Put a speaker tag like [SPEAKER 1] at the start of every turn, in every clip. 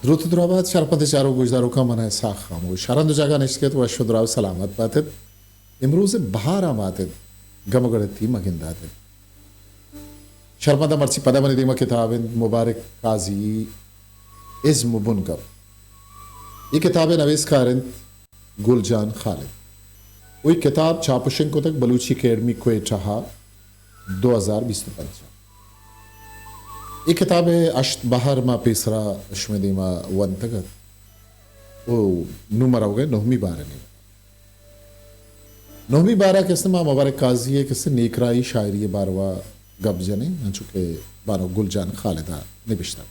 [SPEAKER 1] درود و درآباد شرپت چارو گوشدارو کا من ساخ خاموش شرند جگہ نشکت و اشودراو سلامت باتد امروز بہار آماتد گمگڑتی مگنداتد شرپت مرچی پدہ منی دیما کتاب مبارک قاضی ازم بنگب یہ کتاب نویس کارند گلجان خالد وہی کتاب چاپشن کو تک بلوچی اکیڈمی کوئٹہ 2025 یہ کتاب اشت بہار ما پیسرا اشمدی ما ونتگت وہ نمبر ہو گئے نوہمی بارہ نہیں نوہمی بارہ کس نے مبارک قاضی ہے کس نے نیکرائی شاعری باروا گب جنے چونکہ بارو گلجان خالدہ نبشتہ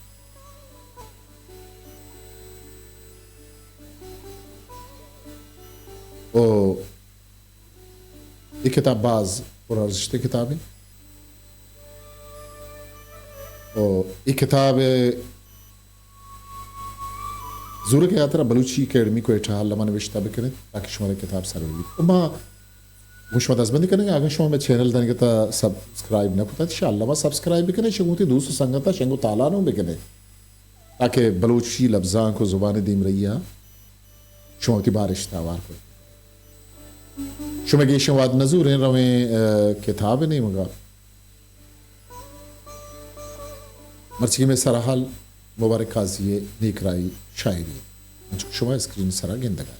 [SPEAKER 1] یہ کتاب بعض پرارزشتے کتاب ہے یہ کتاب زور کے آترا بلوچی اکیڈمی کو اٹھا لما نوشتہ بکنے تاکہ شمارے کتاب سر ہوئی اما مشمت ازبندی کرنے گا آگا شما میں چینل دنگے تا سبسکرائب نہ پتا شاء اللہ سبسکرائب بکنے شنگو تی دوسرو سنگتا شنگو تالانوں بکنے تاکہ بلوچی لفظان کو زبان دیم رہی شما تی بارش تاوار کو شما گیشن واد نظور ہیں رویں کتاب نہیں مگا مرچی میں سرحال مبارک قاضی نیکرائی شاعری شما اسکرین سرا گندگا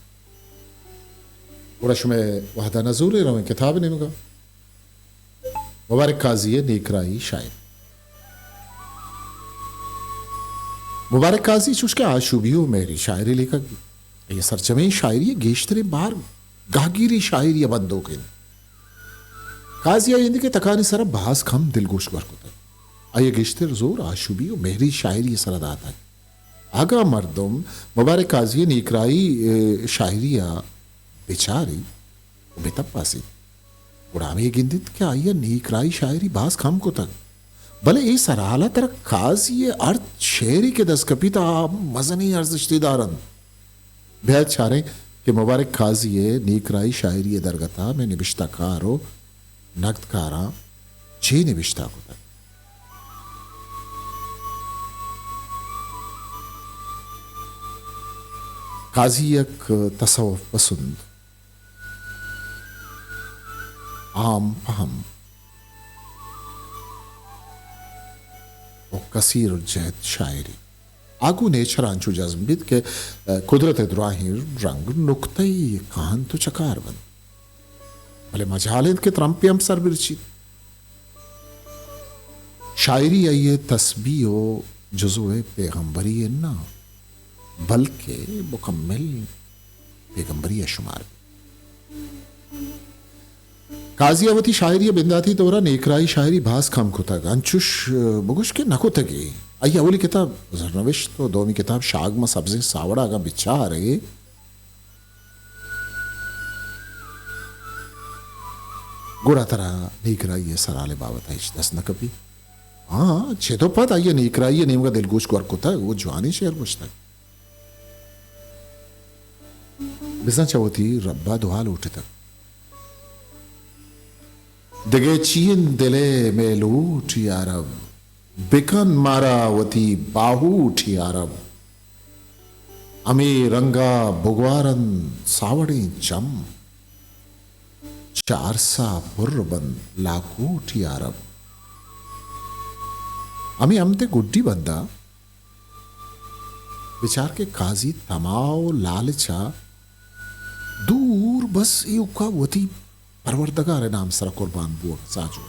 [SPEAKER 1] اور شما وحدہ نظور رویں کتاب نہیں مگا مبارک قاضی نیکرائی شاعری مبارک قاضی چوش کے آشوبی ہو میری شاعری لے کر یہ سرچمیں شاعری گیشترے باہر گاگیری شاعری بندوں کے قاضی آئیندی کے تکانی سرا بحث کم دلگوش گر کو تک آئیے گشتر زور آشوبی و مہری شاعری سردات ہے آگا مردم مبارک قاضی نیکرائی شاعری بیچاری بے تب پاسی اڑامی گندت کہ آئیے نیکرائی شاعری باز کم کو تک بلے ای سرحالہ تر قاضی ارد شعری کے دست کپی تا مزنی ارزشتی دارن بیعت چاریں کہ مبارک قاضی نیکرائی شاعری درگتا میں نبشتہ کارو نقد کاراں چی نبشتہ کو تک قاضی یک تصوف پسند عام فہم و کثیر الجہد شاعری آگو نیچر آنچو جزم بید کہ قدرت دراہیر رنگ نکتئی کان تو چکار بند بلے مجالد کے ترمپی ہم سر برچید شاعری آئیے تسبیح و جزو پیغمبری نا بلکہ مکمل پیغمبری شمار قاضی آوتی شاعری بنداتی تورا نیکرائی شاعری بھاس کم کو تک انچوش بگوش کے نکو تگی آئی اولی کتاب زرنوشت تو دومی کتاب شاگما سبزیں ساوڑا آگا بچا رہے گوڑا ترا نیکرائی سرالے باوتا ہیچ دست نکپی ہاں چھے تو پت آئیے نیکرائی نیمگا دلگوش کو ارکو تک وہ جوانی شعر گوشتا بزن چاوتی ربا دعال اٹھے تک دگے چین دلے میں لوٹی عرب بکن مارا وتی باہوٹی عرب امی رنگا بگوارن ساوڑی چم چارسا پربن لاکوٹی عرب امی امتے گڈی بندہ بیچار کے قاضی تماؤ لالچا دور بس ایو کا وتی پروردگار نام سر قربان بوک ساجو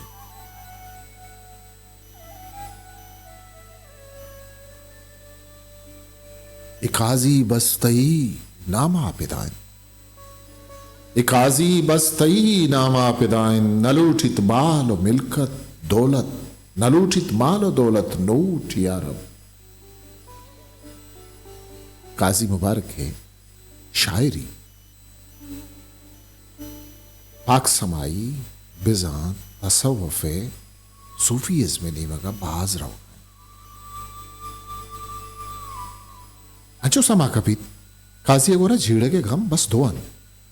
[SPEAKER 1] اقاضی بستئی نام آپدائن اقاضی بستئی نام آپدائن نلوٹت مال و ملکت دولت نلوٹت مال و دولت نوٹ یارب قاضی مبارک ہے شاعری پاک سمائی بزان تصوف صوفیزم نیمگا باز رو انچو سما کپیت قاضی گورا جھیڑے کے غم بس دوان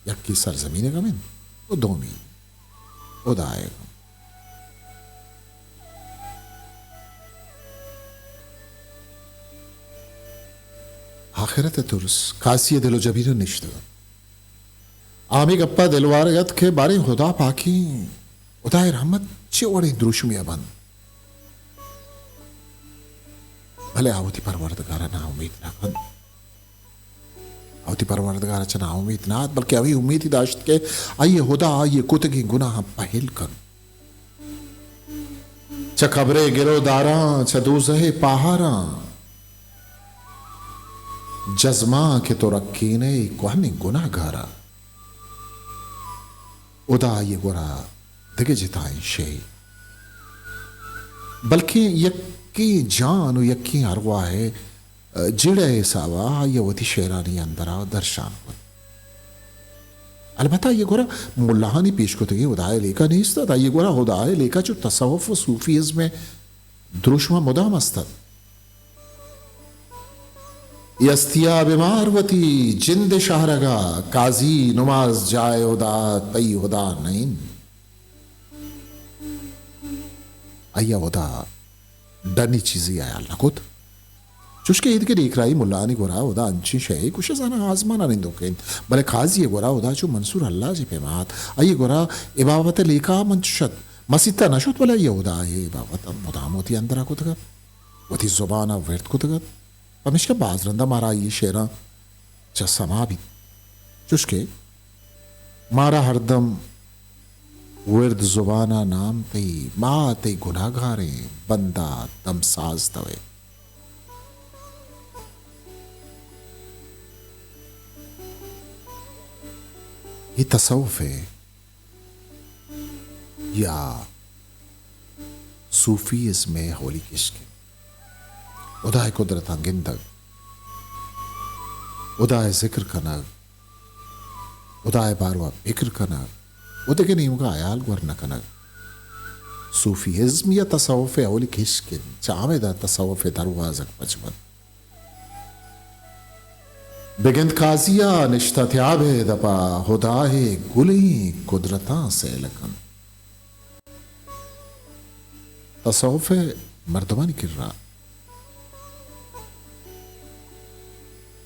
[SPEAKER 1] یکی سرزمین غمین و دومی خدائے گا آخرت ترس کاسی دل و جبیر نشته آمی گپا دلوارگت که باری خدا پاکی خدای رحمت چه وڑی دروشمی بند بھلے آوتی پروردگارا نا امید نکن آوتی پروردگارا چا نا امید نات بلکہ اوی امیدی داشت کہ آئیے خدا آئیے کتگی گناہ پہل کن چا قبرے گرو داراں چا دوزہ پاہاراں جزماں کے تو رکھینے کوہنی گناہ گارا خدا آئیے گورا دگے جتائیں شے بلکہ یکی جان و یکی ارواح جڑے ساوا یہ وتی شیرانی اندرا درشان کن البتہ یہ گورا ملاحانی پیش کو تگی خدای لیکا نہیں استاد یہ گورا خدای لیکا جو تصوف و صوفیز میں دروشما مدام استاد یستیا بیمار وتی جند شہرگا قاضی نماز جائے خدا تی خدا نہیں آیا خدا ڈرنی چیزی آیا اللہ کت چوشکے عید کے دیکھ رائی ملانی گورا خدا انچی شئی کچھ زانا آزمانا نندو کن بلے خاصی گورا خدا جو منصور اللہ جی پیمات آئی گورا عباوت لیکا منشد مسیطہ نشد بلا یہ خدا ہے عباوت مدام ہوتی اندرہ کتگت وتی زبانہ ورد کتگت پمیشکا باز رندہ مارا یہ شیرہ چا سما بھی چوشکے مارا ہردم ورد زبانہ نام تی ما تی گناہ گھارے بندہ دم ساز دوے یہ تصوف ہے یا صوفیز میں ہولی کشک خدای قدرت گندگ خدای ذکر کنگ خدای باروا فکر کنگ خدا کے نیم کا آیال گورنا کنگ صوفیزم یا تصوف اولی کشکن چامے دا تصوف دروازک پچمن بگند کازیا نشتہ تیاب دپا خدای گلی قدرتاں سے لکن تصوف مردمانی کر رہا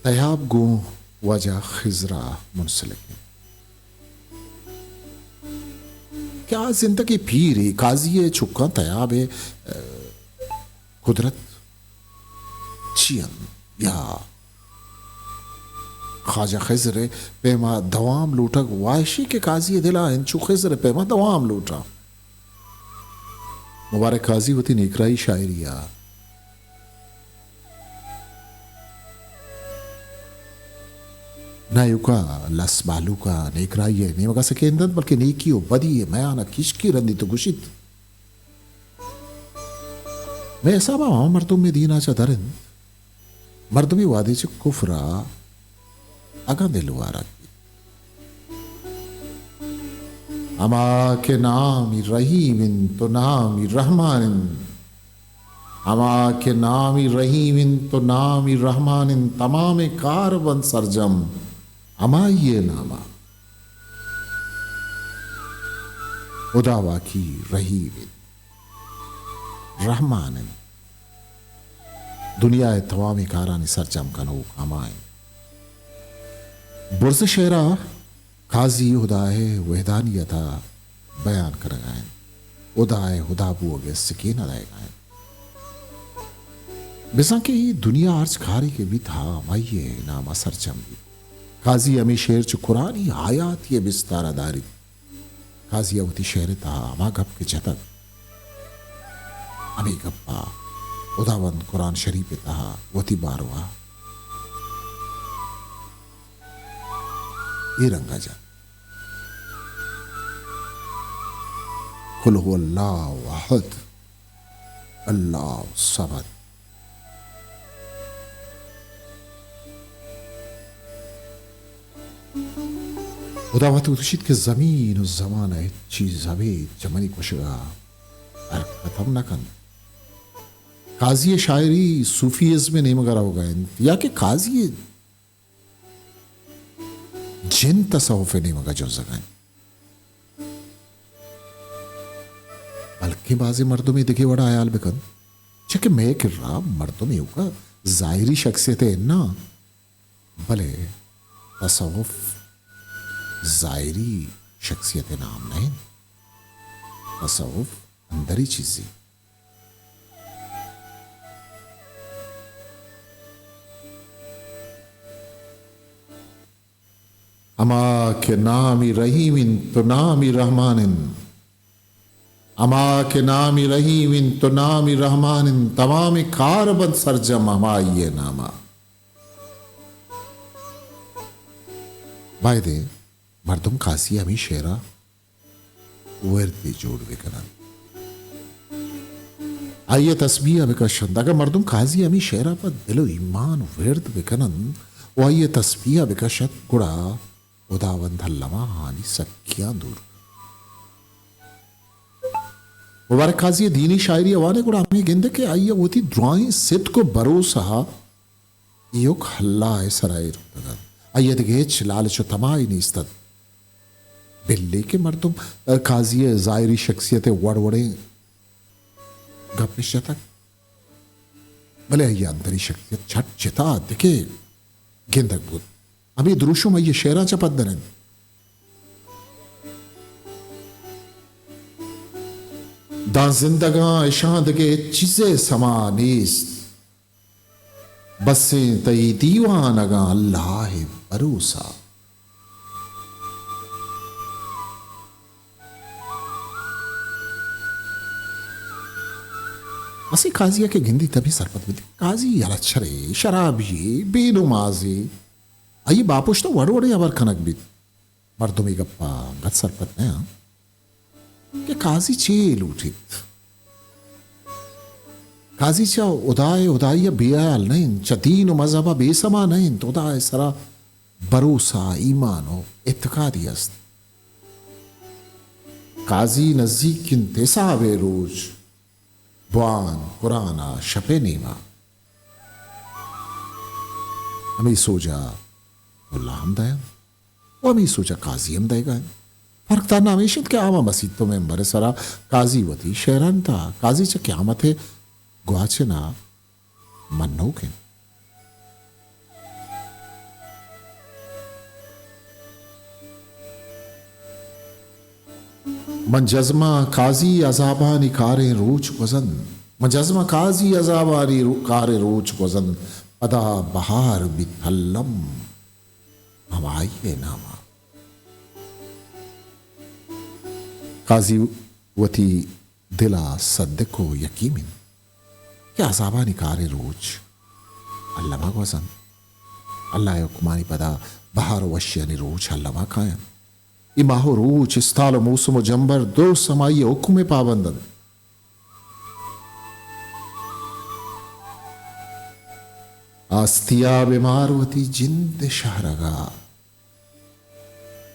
[SPEAKER 1] تیاب گو وجہ خزرہ منسلک ہے کیا زندگی پیری قاضی چھکا تیاب قدرت چین یا خواجہ خضر پیما دوام لوٹا وائشی کے قاضی دلا انچو خضر پیما دوام لوٹا مبارک قاضی ہوتی نیکرائی شاعریہ نایو کا لس بالو کا نیکرائی ہے نیمگا سکیندن بلکہ نیکی و بدی ہے میں آنا کشکی رندی تو گشت میں ایسا با مردم میں دینا چا درند مردمی وادی چا کفرہ اگا دلوارا کی اما کے نامی رحیم تو نامی رحمان اما کے نامی رحیم تو نامی رحمان تمام کاربن سرجم اما یہ نامہ خدا واقعی رحیم رحمان دنیا تمامی کارانی سرجم کنو کامائیں برز شعرہ قاضی خدای وحدانیتا بیان کر گائیں خدای خدا بوگے سکینہ دائے گائیں بسان کہ یہ دنیا عرض کھاری کے بھی تھا مائیے نامہ سرچم بھی قاضی امی شعر چو قرآنی آیات یہ بستارہ داری قاضی اوتی شعر تھا اما گپ کے جتک امی گپا خداوند قرآن شریف تھا وتی باروا یہ رنگا جا قل هو اللہ احد اللہ صمد خدا وقت تشید کہ زمین و زمان ہے چیز ہمیں جمنی کشگا ختم نہ کن قاضی شاعری صوفیزم میں نہیں مگر ہو گئے یا کہ قاضی جن تصوف نہیں مگا جو زگائیں ہی بازی مردمی دکھی وڑا آیال بکن چکہ میں کر رہا مردمی ہوگا ظاہری شخصیت ہے نا بلے تصوف ظاہری شخصیت نام نہیں تصوف اندری چیزی اما کے نامی رحیم تو نامی رحمان اما کے نامی رحیم تو نامی رحمان تمام کاربند سرجم ہمائی نامہ بائدے مردم کاسی ہمیں شیرہ ورد جوڑ بکنن آئیے تسبیح بکشند اگر مردم کازی ہمیں شیرہ پر دل و ایمان ورد بکنن و آئیے تسبیح بکشت گڑا خداوند اللہ ہانی سکیاں دور مبارک قاضی دینی شاعری اوانے گڑا ہمیں گندے کہ آئیے ہوتی دعائیں ست کو بروسہ یک اللہ سرائی رکھتا آئیے دگیچ لالچ و تمائی نیستد بلے کے مردم قاضی ظاہری شخصیت وڑوڑیں گپش جاتا بلے آئیے اندری شخصیت چھٹ چتا دکھے گندک بود ابھی دروشوں میں یہ شیرہ چپت درن دان زندگاں اشاند کے چیزیں سما نیست بسیں تئی دیوان اگاں اللہ بروسا اسی قاضیہ کے گندی تبھی سرپت بھی تھی قاضی یلچرے شرابی بے نمازی آئی باپوش تو وڑوڑے ابر کھنک بھی مردمی گپا گت سرپت نیا کہ قاضی چیل اٹھت قاضی چا ادائے ادائی بیال نہیں چا دین و مذہبہ بے سما نہیں تو ادائے سرا بروسا ایمان و اتقادی است قاضی نزدیک انتصاب روج بوان قرآن شپ نیما ہمیں سوجا اللہ ہم دائیں وہ ہمیں سوچا قاضی ہم دائے گا فرق تا نامیشت کہ آما مسید تو ممبر سرا قاضی وطی شہران تا قاضی چا قیامت ہے گواچے نا منو کے من جزمہ قاضی عذابانی کاریں روچ گزن من جزمہ قاضی عذابانی کاریں روچ گزن پدا بہار بھی تھلم ہم آئیے نامہ قاضی وتی دلا صدقو یقیمن کیا عذابانی کاریں روچ اللہ ما گوزن اللہ حکمانی پدا بہار وشیانی روچ اللہ ما کائن اماہو روچ استال و موسم و جنبر دو سمائی حکم پابندن آستیا بیماروتی جند شہرگا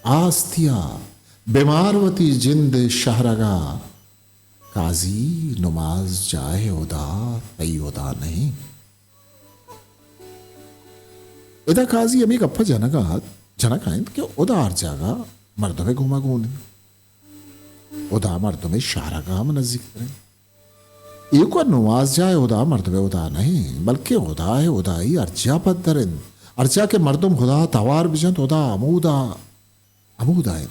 [SPEAKER 1] آستیا بیماروتی جند شہرگا قاضی نماز جائے ادا تی ادا نہیں ادا قاضی ہمیں گپا جنک آئند کہ ادا آر جاگا مردمیں گھوما گونے ادا مردمیں شہرگاہ منزک کریں ایک اور نماز جائے ادا مردمیں ادا نہیں بلکہ ادا ہے ادائی ارجا پت درن ارجا کے مردم خدا توار بجند ادا عمود آئے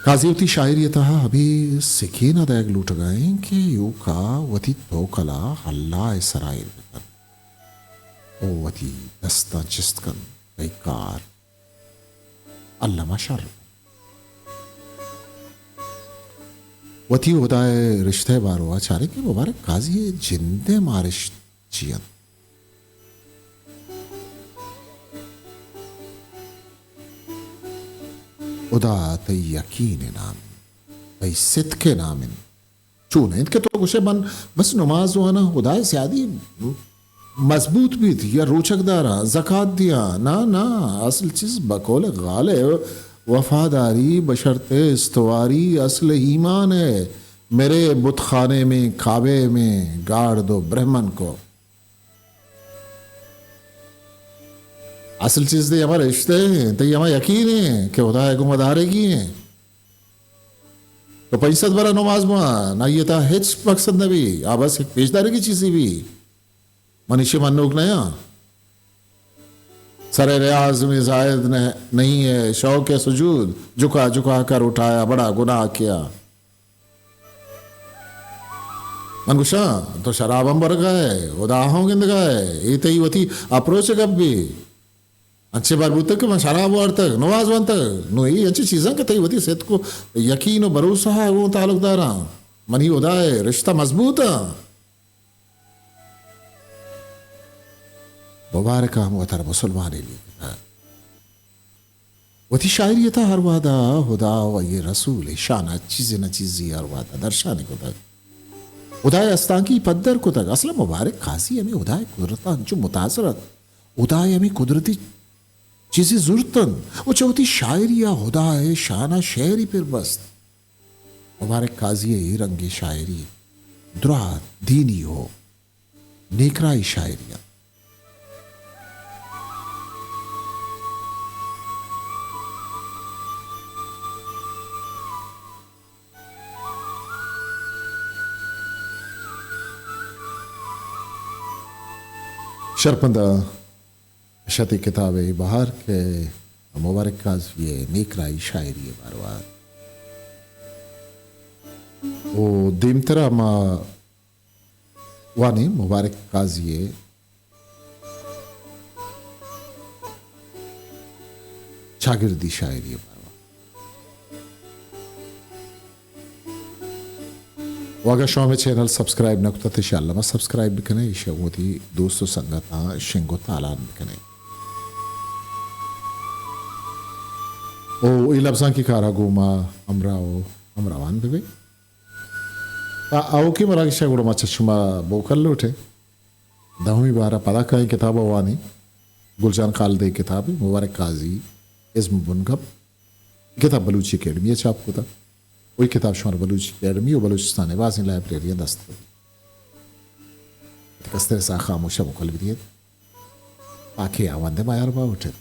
[SPEAKER 1] قاضی وتی شاعری تہا ابھی سکینہ دیگ لوٹ گئیں کہ یو کا وتی توکلا اللہ سرائر بکن او وتی دستا چست کن بیکار اللہ شر وتی ادائے رشتہ بارو چارے کہ مبارک قاضی جندے مارش چیت ادا تی یقین نام تی صدق نام چون ان کے تو کچھ من بس نماز ہوا نا ادائے سیادی مضبوط بھی تھی یا روچک دارا زکاة دیا نا اصل چیز بقول غالب وفاداری بشرط استواری اصل ایمان ہے میرے بت خانے میں کعبے میں گاڑ دو برہمن کو اصل چیز دے ہمارے رشتے ہیں تو یہ ہمارا یقین ہے کہ خدا حکومت آرے کی ہیں تو پیسد برا نماز ما نا یہ تا ہیچ مقصد نبی آبس ایک پیشداری کی چیزی بھی منیشی منوک نیا سر ریاض میں زائد نہیں ہے شوق سجود جھکا جھکا کر اٹھایا بڑا گناہ کیا من گوشا تو شرابم بر گئے اداہوں گند گئے یہ تی وتی اپروچ گب بھی اچھے بار بوتر کہ میں شراب وار تک نواز وان تک نو یہ اچھی چیزاں کہ تی وتی صحت کو یقین و بھروسہ ہے وہ تعلق داراں منی ادائے رشتہ مضبوط ہے مبارک محترم مسلمان لیے وتی شاعری تھا ہر وعدہ خدا و یہ رسول شانہ چیزیں نہ چیزی ہر وعدہ درشانے کو تک ادائے استانکی پدر کو تک اصلا مبارک خاصی ہمیں ادائے قدرتان جو متاثرت ادائے ہمیں قدرتی چیزیں ضرورتن وہ چوتی شاعری یا ادائے شانہ شعری پر بست مبارک قاضی رنگ شاعری درات دینی ہو نیکرائی شاعریہ شرپندہ شتی کتاب بہار کے مبارک قاضی نیکرائی شاعری باروار وہ دیمترا ما وانی مبارک قاضی شاگردی شاعری باروار واگا شو میں چینل سبسکرائب نہ کرتا تھے انشاءاللہ میں سبسکرائب بھی کنے شوتی دوستو سنگتا شنگو تالان بھی کنے او ای لفظاں کی کارا گوما امراوان بھی بھی آو کی مراکی شاگوڑا ما چشما بوکر لوٹے دہویں بارہ پدا کہیں کتاب وانی گلجان خالدے کتابی مبارک قاضی اسم بنگب کتاب بلوچی اکیڈمی چاپ کو تھا وہی کتاب شمار بلوچی اکیڈمی و بلوچستان وازن لائبریری دست کستر سا خاموشہ مکل بھی دیت آکے آوان دے مایار با اٹھے